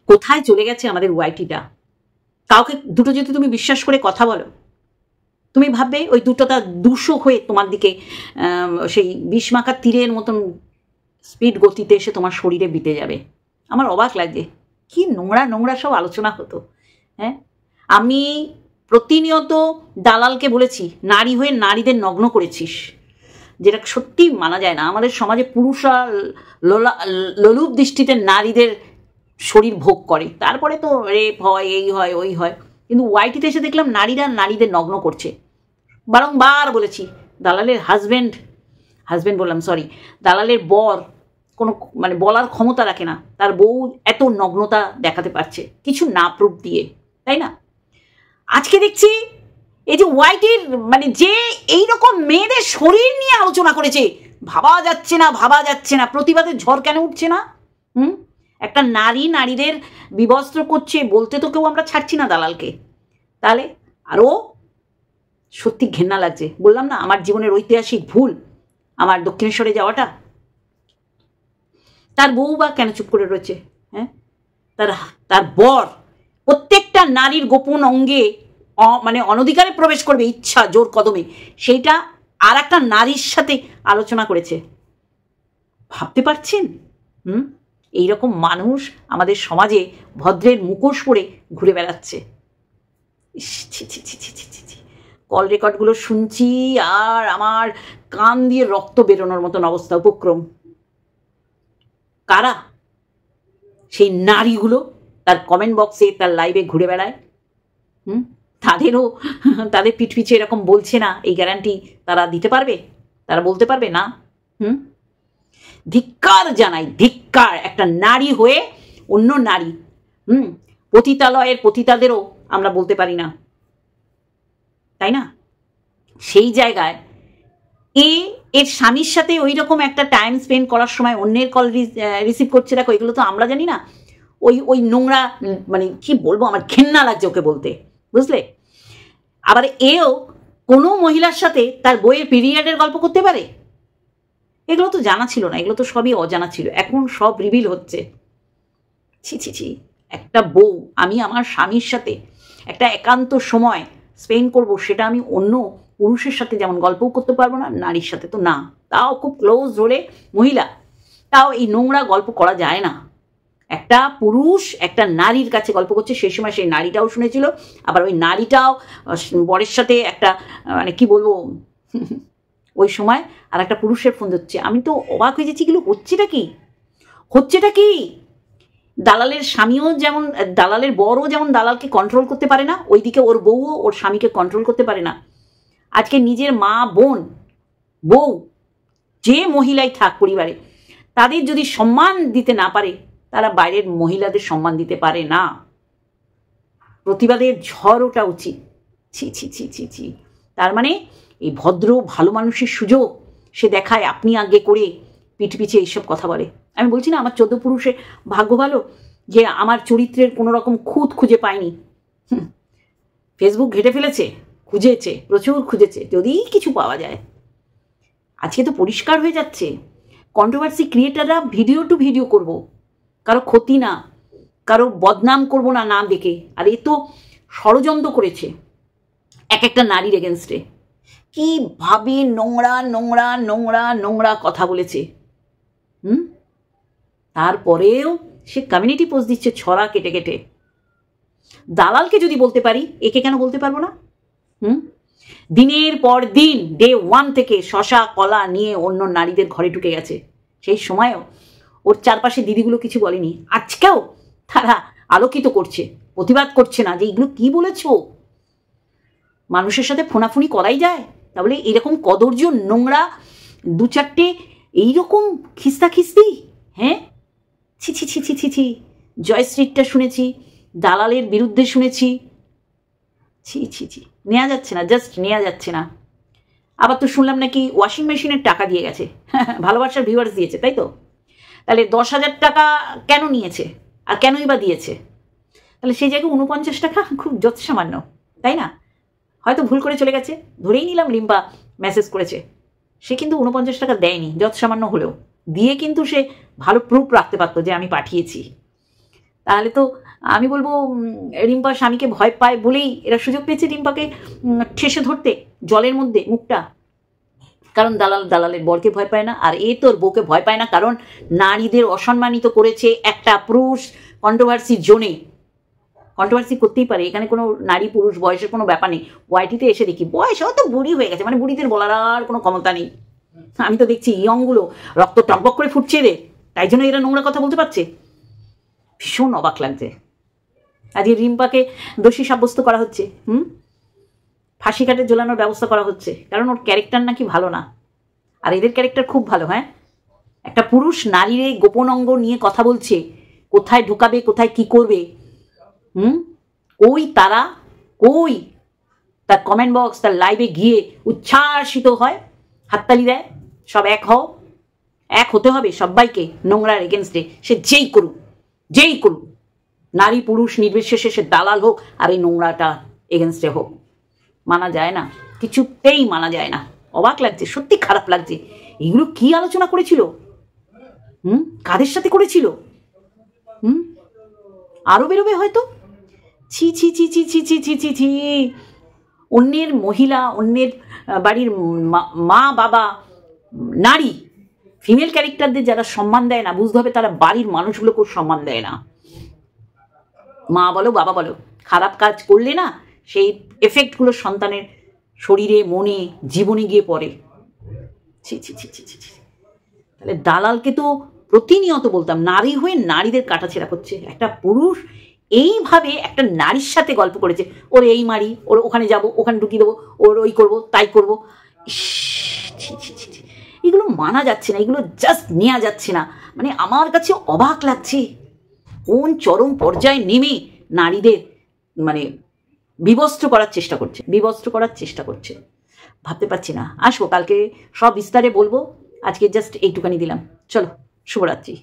কোথায় চলে গেছে আমাদের ওয়াইটিটা? কাউকে দুটো যদি তুমি বিশ্বাস করে কথা বলো, তুমি ভাববে ওই দুটোটা 200 হয়ে তোমার দিকে সেই বিষমাখার তীরের মতন স্পিড গতিতে এসে তোমার শরীরে বিতে যাবে। আমার অবাক লাগে, কি নোংরা নোংরা সব আলোচনা হতো। হ্যাঁ, আমি প্রতিনিয়ত দালালকে বলেছি নারী হয়ে নারীদের নগ্ন করেছিস, যেটা সত্যি মানা যায় না। আমাদের সমাজে পুরুষরা লোলুপ দৃষ্টিতে নারীদের শরীর ভোগ করে, তারপরে তো রেপ হয়, এই হয়, ওই হয়। কিন্তু ওয়াইটিতে এসে দেখলাম নারীরা নারীদের নগ্ন করছে। বারংবার বলেছি, দালালের হাজব্যান্ড বললাম, সরি, দালালের বর কোনো মানে বলার ক্ষমতা রাখে না, তার বউ এত নগ্নতা দেখাতে পারছে কিছু না প্রুফ দিয়ে, তাই না? আজকে দেখছি এই যে ওয়াইটির মানে যে এইরকম মেয়েদের শরীর নিয়ে আলোচনা করেছে, ভাবা যাচ্ছে না, প্রতিবাদের ঝড় কেন উঠছে না? একটা নারী নারীদের বিবস্ত্র করছে বলতে তো কেউ আমরা ছাড়ছি না দালালকে। তাহলে আরও সত্যি ঘেন্না লাগছে। বললাম না আমার জীবনের ঐতিহাসিক ভুল আমার দক্ষিণেশ্বরে যাওয়াটা। তার বউ বা কেন চুপ করে রয়েছে? হ্যাঁ, তার বর প্রত্যেকটা নারীর গোপন অঙ্গে মানে অনধিকারে প্রবেশ করবে ইচ্ছা জোর কদমে, সেইটা আর একটা নারীর সাথে আলোচনা করেছে। ভাবতে পারছেন? এইরকম মানুষ আমাদের সমাজে ভদ্রের মুখোশ পরে ঘুরে বেড়াচ্ছে। কল রেকর্ডগুলো শুনছি আর আমার কান দিয়ে রক্ত বেরোনোর মতন অবস্থা, উপক্রম। কারা সেই নারীগুলো তার কমেন্ট বক্সে, তার লাইভে ঘুরে বেড়ায়? তাদের পিঠ পিছে এরকম বলছে না, এই গ্যারান্টি তারা দিতে পারবে? তারা বলতে পারবে না? ধিক্কার জানাই, ধিক্কার। একটা নারী হয়ে অন্য নারী, পতিতালয়ের পতিতাদেরও আমরা বলতে পারি না, তাই না? সেই জায়গায় এর স্বামীর সাথে ওই রকম একটা টাইম স্পেন্ড করার সময় অন্যের কল রিসিভ করছে। দেখো, এগুলো তো আমরা জানি না। ওই নোংরা, মানে কি বলবো, আমার ঘেন্না লাগছে ওকে বলতে, বুঝলে? আবার এও কোনো মহিলার সাথে তার বইয়ের পিরিয়ডের গল্প করতে পারে? এগুলো তো জানা ছিল না, এগুলো তো সবই অজানা ছিল, এখন সব রিভিল হচ্ছে। ছি, একটা বউ, আমি আমার স্বামীর সাথে একটা একান্ত সময় স্পেন্ড করব, সেটা আমি অন্য পুরুষের সাথে যেমন গল্পও করতে পারবো না, নারীর সাথে তো না, তাও খুব ক্লোজ হলে মহিলা, তাও এই নোংরা গল্প করা যায় না। একটা পুরুষ একটা নারীর কাছে গল্প করছে, সেই সময় সেই নারীটাও শুনেছিল, আবার ওই নারীটাও বরের সাথে একটা মানে কি বলবো, ওই সময় আর একটা পুরুষের ফোন হচ্ছে। আমি তো অবাক হয়ে যাচ্ছি, এগুলো হচ্ছেটা কি? দালালের স্বামীও যেমন, দালালের বরও যেমন দালালকে কন্ট্রোল করতে পারে না, ওইদিকে ওর বউও ওর স্বামীকে কন্ট্রোল করতে পারে না। আজকে নিজের মা, বোন, বউ, যে মহিলাই থাক পরিবারে, তাদের যদি সম্মান দিতে না পারে, তারা বাইরের মহিলাদের সম্মান দিতে পারে না। প্রতিবাদের ঝড় ওঠা উচিত। ছি। তার মানে এই ভদ্র ভালো মানুষের সুযোগ সে দেখায়, আপনি আগে করে পিঠ পিছে এইসব কথা বলে। আমি বলছি না আমার 14 পুরুষে ভাগ্য ভালো যে আমার চরিত্রের কোনো রকম খুঁত খুঁজে পায়নি। ফেসবুক ঘেটে ফেলেছে, খুঁজেছে, প্রচুর খুঁজেছে, যদি কিছু পাওয়া যায়। আজকে তো পরিষ্কার হয়ে যাচ্ছে, কন্ট্রোভার্সি ক্রিয়েটাররা ভিডিও টু ভিডিও করব, কারো ক্ষতি না, কারো বদনাম করব না, না দেখে। আর এ তো ষড়যন্ত্র করেছে এক একটা নারীর এগেনস্টে, কিভাবে নোংরা নোংরা নোংরা নোংরা কথা বলেছে। তারপরেও সে কমিউনিটি পোস্ট দিচ্ছে ছড়া কেটে কেটে। দালালকে যদি বলতে পারি, একে কেন বলতে পারবো না? দিনের পর দিন ডে 1 থেকে শশা কলা নিয়ে অন্য নারীদের ঘরে ঢুকে গেছে। সেই সময়ও ওর চারপাশে দিদিগুলো কিছু বলেনি। আজকেও তারা আলোকিত করছে, প্রতিবাদ করছে না যে এগুলো কি বলেছো। মানুষের সাথে ফোনাফুনি করাই যায়? তাহলে এরকম কদর্য নোংরা 2-4টে এইরকম খিস্তি, হ্যাঁ? ছি। জয়শ্রীটা শুনেছি, দালালের বিরুদ্ধে শুনেছি। ছি, নেওয়া যাচ্ছে না, জাস্ট নেওয়া যাচ্ছে না। আবার তো শুনলাম নাকি ওয়াশিং মেশিনের টাকা দিয়ে গেছে, ভালোবাসার ভিউয়ার্স দিয়েছে, তাই তো? তাহলে 10,000 টাকা কেন নিয়েছে আর কেনই বা দিয়েছে? তাহলে সেই জায়গায় 49 টাকা খুব যৎসামান্য, তাই না? হয়তো ভুল করে চলে গেছে, ধরেই নিলাম লিম্পা মেসেজ করেছে, সে কিন্তু 49 টাকা দেয়নি, যৎসামান্য হলেও দিয়ে কিন্তু সে ভালো প্রুফ রাখতে পারতো যে আমি পাঠিয়েছি। তাহলে তো আমি বলবো রিম্পা স্বামীকে ভয় পায় বলেই এরা সুযোগ পেয়েছে রিম্পাকে ঠেসে ধরতে জলের মধ্যে মুখটা। কারণ দালালের বরকে ভয় পায় না, আর এ তোর বউকে ভয় পায় না, কারণ নারীদের অসম্মানিত করেছে একটা পুরুষ কন্ট্রোভার্সির জোনে। কন্ট্রোভার্সি করতেই পারে, এখানে কোনো নারী পুরুষ বয়সের কোনো ব্যাপার নেই। ওয়াইটিতে এসে দেখি বয়স অত বুড়ি হয়ে গেছে, মানে বুড়িদের বলার আর কোনো ক্ষমতা নেই। আমি তো দেখছি ইয়ংগুলো রক্ত টকবক করে ফুটছে এদের, তাই জন্য এরা নোংরা কথা বলতে পারছে। ভীষণ অবাক লাগছে। আজকে রিম্পাকে দোষী সাব্যস্ত করা হচ্ছে, ফাঁসি কাটে ঝোলানোর ব্যবস্থা করা হচ্ছে, কারণ ওর ক্যারেক্টার নাকি ভালো না। আর এদের ক্যারেক্টার খুব ভালো। হ্যাঁ, একটা পুরুষ নারীর গোপন অঙ্গ নিয়ে কথা বলছে, কোথায় ঢুকাবে কোথায় কি করবে, কই তারা, কই তার কমেন্ট বক্স, তার লাইভে গিয়ে উচ্ছ্বাসিত হয়, হাততালি দেয়, সব এক হও, এক হতে হবে সবাইকে নোংরার এগেনস্টে, সে যেই করুক, নারী পুরুষ নির্বিশেষে, সে দালাল হোক আর এই নোংরাটা এগেনস্টে হোক। মানা যায় না, কিছুতেই মানা যায় না। অবাক লাগছে, সত্যি খারাপ লাগছে। এগুলো কি আলোচনা করেছিল, কাদের সাথে করেছিল, আরো বেরোবে হয়তো। ছি ছি ছি ছি ছি ছি ছি ছি ছি। অন্যের মহিলা, অন্যের বাড়ির মা বাবা, নারী, ফিমেল ক্যারেক্টারদের যারা সম্মান দেয় না, বুঝতে হবে তারা বাড়ির মানুষগুলোকেও সম্মান দেয় না। মা বলো বাবা বলো, খারাপ কাজ করলে না সেই এফেক্টগুলো সন্তানের শরীরে, মনে, জীবনে গিয়ে পড়ে। ছি ছি ছি ছি ছি। তাহলে দালালকে তো প্রতিনিয়ত বলতাম, নারী হয়ে নারীদের কাটাছেড়া করছে। একটা পুরুষ এইভাবে একটা নারীর সাথে গল্প করেছে, ওর এই মারি, ওর ওখানে যাব, ওখানে ঢুকিয়ে দেবো, ওর ওই করবো তাই করবো। এগুলো মানা যাচ্ছে না, এগুলো জাস্ট নেওয়া যাচ্ছে না। মানে আমার কাছে অবাক লাগছে, কোন চরম পর্যায়ে নেমে নারীদের মানে বিবস্ত্র করার চেষ্টা করছে, ভাবতে পারছি না। আসবো কালকে সব বিস্তারে বলবো, আজকে জাস্ট এইটুকানি দিলাম। চলো, শুভরাত্রি।